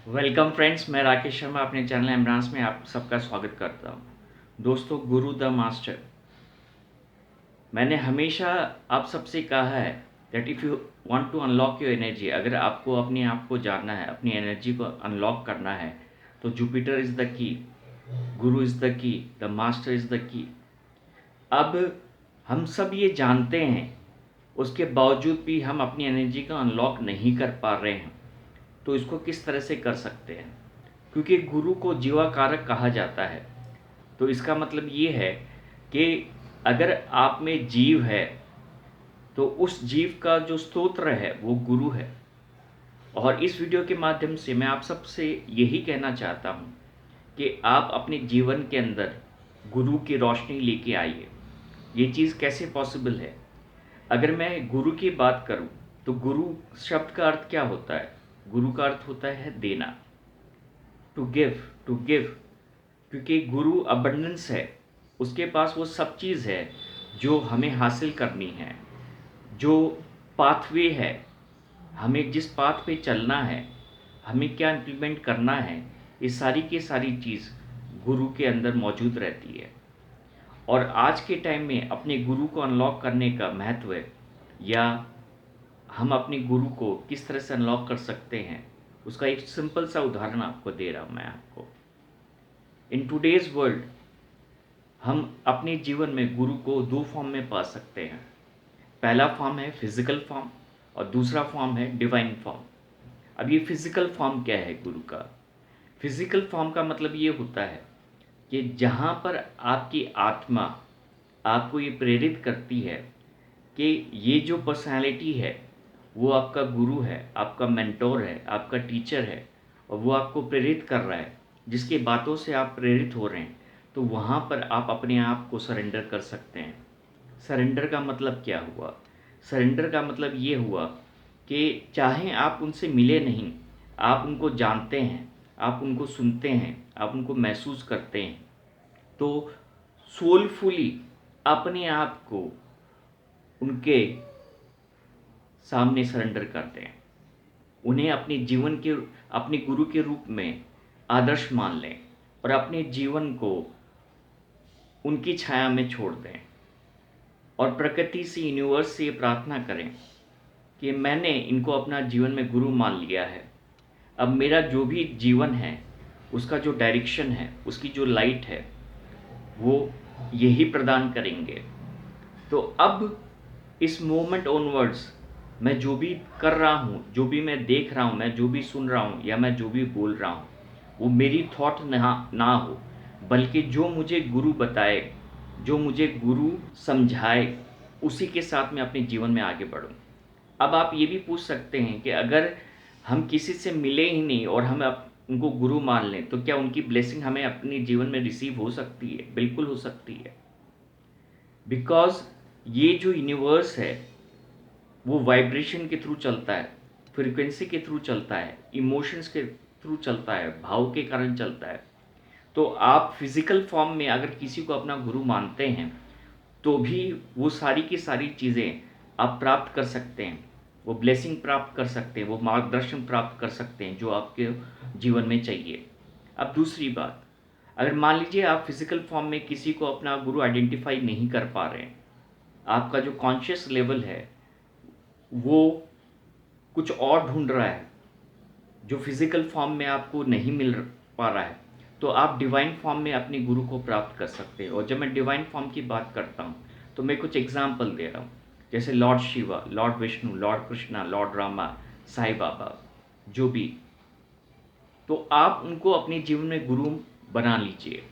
Welcome friends, मैं राकेश शर्मा अपने channel एम्ब्रांस में आप सबका स्वागत करता हूँ। दोस्तों, गुरु द मास्टर, मैंने हमेशा आप सबसे कहा है that if you want to unlock your energy, अगर आपको अपने आप को जानना है, अपनी एनर्जी को अनलॉक करना है, तो Jupiter is the key, Guru is the key, the master is the key. अब हम सब ये जानते हैं, उसके बावजूद भी हम अपनी एनर्जी को अनलॉक नहीं कर पा रहे हैं। तो इसको किस तरह से कर सकते हैं? क्योंकि गुरु को जीवाकारक कहा जाता है, तो इसका मतलब ये है कि अगर आप में जीव है, तो उस जीव का जो स्तोत्र है वो गुरु है। और इस वीडियो के माध्यम से मैं आप सबसे यही कहना चाहता हूँ कि आप अपने जीवन के अंदर गुरु की रोशनी लेके आइए। ये चीज़ कैसे पॉसिबल है? अगर मैं गुरु की बात करूँ, तो गुरु शब्द का अर्थ क्या होता है? गुरु का अर्थ होता है देना, टू गिव, टू गिव। क्योंकि गुरु अबंडेंस है, उसके पास वो सब चीज़ है जो हमें हासिल करनी है, जो पाथवे है, हमें जिस पाथ पे चलना है, हमें क्या इम्प्लीमेंट करना है, ये सारी की सारी चीज़ गुरु के अंदर मौजूद रहती है। और आज के टाइम में अपने गुरु को अनलॉक करने का महत्व है, या हम अपने गुरु को किस तरह से अनलॉक कर सकते हैं, उसका एक सिंपल सा उदाहरण आपको दे रहा हूँ मैं आपको। इन टुडेज़ वर्ल्ड हम अपने जीवन में गुरु को दो फॉर्म में पा सकते हैं। पहला फॉर्म है फिजिकल फॉर्म और दूसरा फॉर्म है डिवाइन फॉर्म। अब ये फिजिकल फॉर्म क्या है गुरु का? फिजिकल फॉर्म का मतलब ये होता है कि जहाँ पर आपकी आत्मा आपको ये प्रेरित करती है कि ये जो पर्सनालिटी है वो आपका गुरु है, आपका मेंटोर है, आपका टीचर है, और वो आपको प्रेरित कर रहा है, जिसके बातों से आप प्रेरित हो रहे हैं, तो वहाँ पर आप अपने आप को सरेंडर कर सकते हैं। सरेंडर का मतलब क्या हुआ? सरेंडर का मतलब ये हुआ कि चाहे आप उनसे मिले नहीं, आप उनको जानते हैं, आप उनको सुनते हैं, आप उनको महसूस करते हैं, तो सोलफुली अपने आप को उनके सामने सरेंडर करते हैं। उन्हें अपने जीवन के, अपने गुरु के रूप में आदर्श मान लें और अपने जीवन को उनकी छाया में छोड़ दें, और प्रकृति से, यूनिवर्स से ये प्रार्थना करें कि मैंने इनको अपना जीवन में गुरु मान लिया है। अब मेरा जो भी जीवन है, उसका जो डायरेक्शन है, उसकी जो लाइट है, वो यही प्रदान करेंगे। तो अब इस मोमेंट ऑनवर्ड्स मैं जो भी कर रहा हूँ, जो भी मैं देख रहा हूँ, मैं जो भी सुन रहा हूँ, या मैं जो भी बोल रहा हूँ, वो मेरी थॉट ना हो, बल्कि जो मुझे गुरु बताए, जो मुझे गुरु समझाए, उसी के साथ मैं अपने जीवन में आगे बढ़ूँ। अब आप ये भी पूछ सकते हैं कि अगर हम किसी से मिले ही नहीं और हम उनको गुरु मान लें, तो क्या उनकी ब्लेसिंग हमें अपने जीवन में रिसीव हो सकती है? बिल्कुल हो सकती है। बिकॉज ये जो यूनिवर्स है वो वाइब्रेशन के थ्रू चलता है, फ्रीक्वेंसी के थ्रू चलता है, इमोशंस के थ्रू चलता है, भाव के कारण चलता है। तो आप फिजिकल फॉर्म में अगर किसी को अपना गुरु मानते हैं, तो भी वो सारी की सारी चीज़ें आप प्राप्त कर सकते हैं, वो ब्लेसिंग प्राप्त कर सकते हैं, वो मार्गदर्शन प्राप्त कर सकते हैं जो आपके जीवन में चाहिए। अब दूसरी बात, अगर मान लीजिए आप फिजिकल फॉर्म में किसी को अपना गुरु आइडेंटिफाई नहीं कर पा रहे हैं, आपका जो कॉन्शियस लेवल है वो कुछ और ढूंढ रहा है, जो फिजिकल फॉर्म में आपको नहीं मिल पा रहा है, तो आप डिवाइन फॉर्म में अपने गुरु को प्राप्त कर सकते हैं। और जब मैं डिवाइन फॉर्म की बात करता हूँ, तो मैं कुछ एग्जाम्पल दे रहा हूँ, जैसे lord Shiva, lord Vishnu, lord Krishna, lord Rama, Sai Baba, जो भी। तो आप उनको अपने जीवन में गुरु बना लीजिए,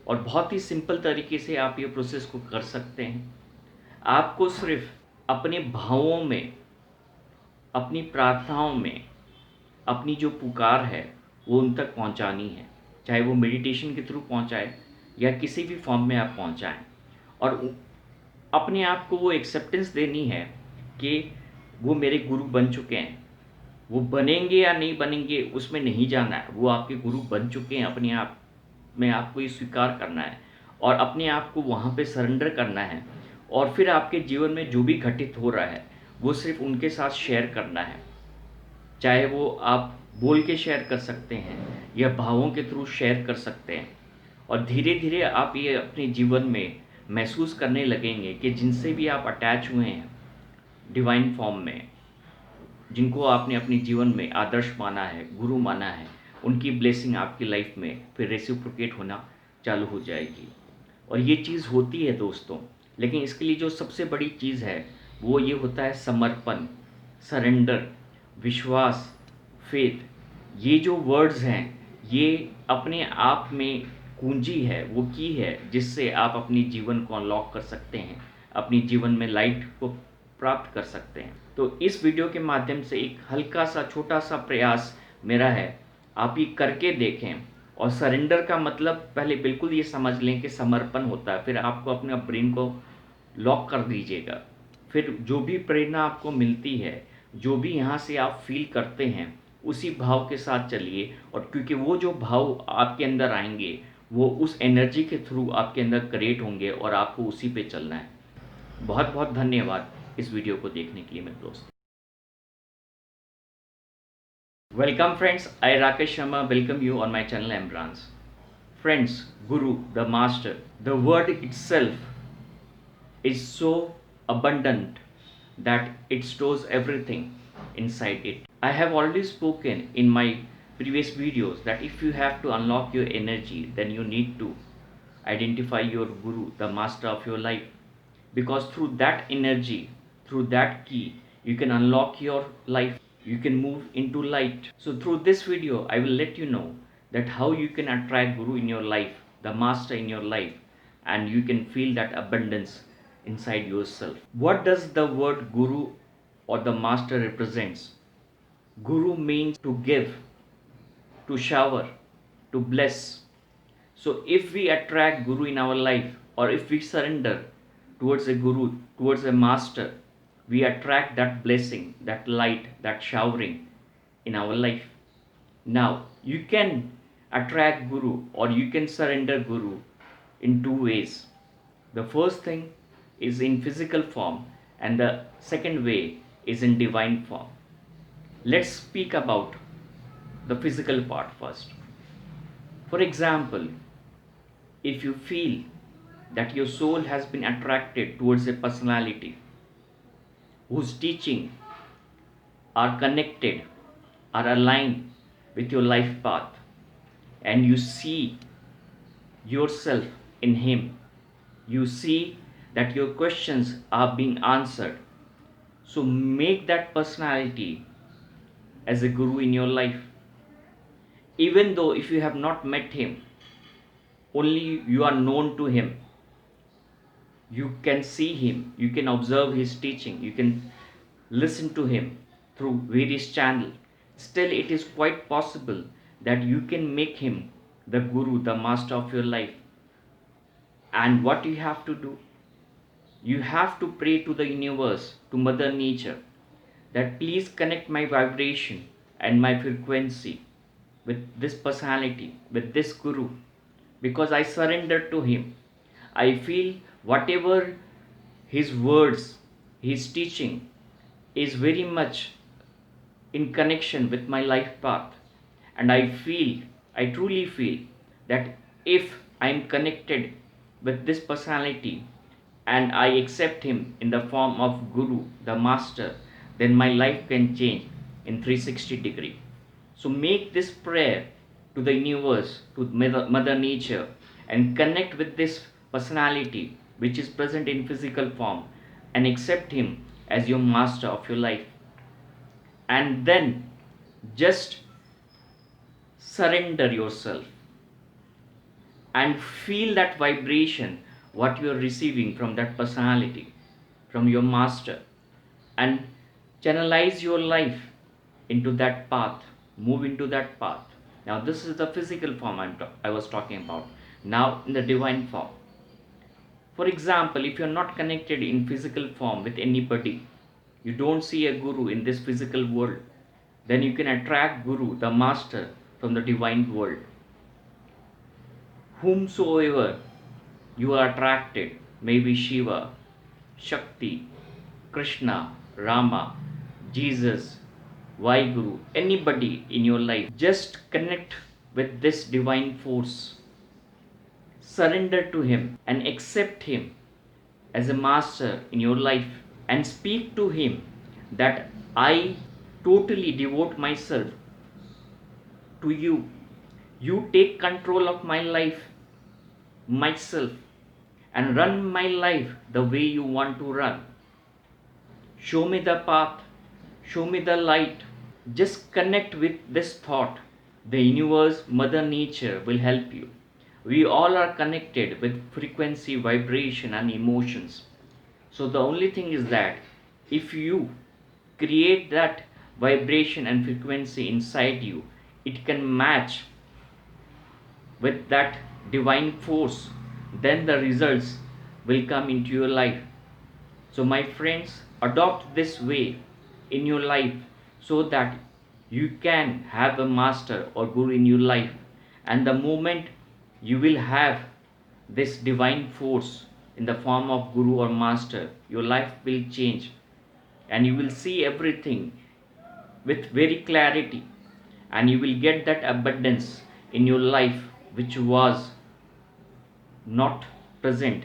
और बहुत ही सिंपल तरीके से आप ये प्रोसेस को कर सकते हैं। आपको सिर्फ अपने भावों में, अपनी प्रार्थनाओं में, अपनी जो पुकार है वो उन तक पहुंचानी है, चाहे वो मेडिटेशन के थ्रू पहुंचाए या किसी भी फॉर्म में आप पहुंचाएं। और अपने आप को वो एक्सेप्टेंस देनी है कि वो मेरे गुरु बन चुके हैं। वो बनेंगे या नहीं बनेंगे उसमें नहीं जाना है, वो आपके गुरु बन चुके हैं। अपने आप में आपको ये स्वीकार करना है और अपने आप को वहाँ पे सरेंडर करना है, और फिर आपके जीवन में जो भी घटित हो रहा है वो सिर्फ उनके साथ शेयर करना है। चाहे वो आप बोल के शेयर कर सकते हैं या भावों के थ्रू शेयर कर सकते हैं। और धीरे धीरे आप ये अपने जीवन में महसूस करने लगेंगे कि जिनसे भी आप अटैच हुए हैं डिवाइन फॉर्म में, जिनको आपने अपने जीवन में आदर्श माना है, गुरु माना है, उनकी ब्लेसिंग आपकी लाइफ में फिर रेसिप्रोकेट होना चालू हो जाएगी। और ये चीज़ होती है दोस्तों, लेकिन इसके लिए जो सबसे बड़ी चीज़ है वो ये होता है समर्पण, सरेंडर, विश्वास, फेथ। ये जो वर्ड्स हैं ये अपने आप में कुंजी है, वो की है जिससे आप अपनी जीवन को अनलॉक कर सकते हैं, अपनी जीवन में लाइट को प्राप्त कर सकते हैं। तो इस वीडियो के माध्यम से एक हल्का सा छोटा सा प्रयास मेरा है, आप ये करके देखें। और सरेंडर का मतलब पहले बिल्कुल ये समझ लें कि समर्पण होता है, फिर आपको अपने ब्रेन को लॉक कर दीजिएगा। फिर जो भी प्रेरणा आपको मिलती है, जो भी यहाँ से आप फील करते हैं, उसी भाव के साथ चलिए। और क्योंकि वो जो भाव आपके अंदर आएंगे वो उस एनर्जी के थ्रू आपके अंदर क्रिएट होंगे और आपको उसी पे चलना है। बहुत बहुत धन्यवाद इस वीडियो को देखने के लिए मेरे दोस्त। Welcome friends, I Rakesh Sharma welcome you on my channel Ambrance. Friends, Guru, the Master, the word itself is so abundant that it stores everything inside it. I have already spoken in my previous videos that if you have to unlock your energy, then you need to identify your Guru, the Master of your life. Because through that energy, through that key, you can unlock your life, you can move into light. So through this video I will let you know that how you can attract Guru in your life, the Master in your life, and you can feel that abundance inside yourself. What does the word Guru or the Master represents? Guru means to give, to shower, to bless. So if we attract Guru in our life, or if we surrender towards a Guru, towards a Master, we attract that blessing, that light, that showering in our life. Now, you can attract Guru or you can surrender Guru in two ways. The first thing is in physical form, and the second way is in divine form. Let's speak about the physical part first. For example, if you feel that your soul has been attracted towards a personality whose teaching are connected, are aligned with your life path, and you see yourself in him, you see that your questions are being answered. So make that personality as a guru in your life. Even though if you have not met him, only you are known to him, you can see him, you can observe his teaching, you can listen to him through various channels. Still, it is quite possible that you can make him the guru, the master of your life. And what you have to do? You have to pray to the universe, to Mother Nature, that please connect my vibration and my frequency with this personality, with this guru, because I surrender to him. I feel whatever his words, his teaching is very much in connection with my life path. And I truly feel that if I am connected with this personality and I accept him in the form of Guru, the Master, then my life can change in 360-degree. So make this prayer to the universe, to Mother Nature, and connect with this personality which is present in physical form, and accept him as your master of your life. And then just surrender yourself and feel that vibration what you are receiving from that personality, from your master, and channelize your life into that path, move into that path. Now this is the physical form I was talking about. Now in the divine form, for example, if you are not connected in physical form with anybody, you don't see a guru in this physical world, then you can attract Guru, the Master, from the divine world. Whomsoever you are attracted, maybe Shiva, Shakti, Krishna, Rama, Jesus, Vaheguru, anybody in your life, just connect with this divine force. Surrender to Him and accept Him as a master in your life and speak to Him that I totally devote myself to you. You take control of my life, myself, and run my life the way you want to run. Show me the path, show me the light. Just connect with this thought. The universe, Mother Nature will help you. We all are connected with frequency, vibration, and emotions. So the only thing is that if you create that vibration and frequency inside you, it can match with that divine force, then the results will come into your life. So, my friends, adopt this way in your life so that you can have a master or guru in your life. And the moment you will have this divine force in the form of guru or master, your life will change and you will see everything with very clarity, and you will get that abundance in your life which was not present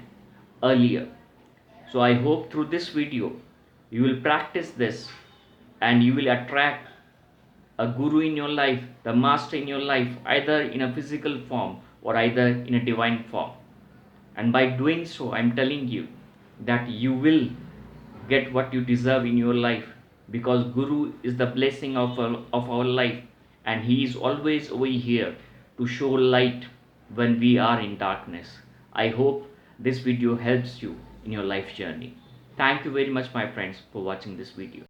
earlier. So I hope through this video you will practice this and you will attract a guru in your life, the master in your life, either in a physical form or either in a divine form. And by doing so, I'm telling you that you will get what you deserve in your life, because Guru is the blessing of our life, and he is always over here to show light when we are in darkness. I hope this video helps you in your life journey. Thank you very much, my friends, for watching this video.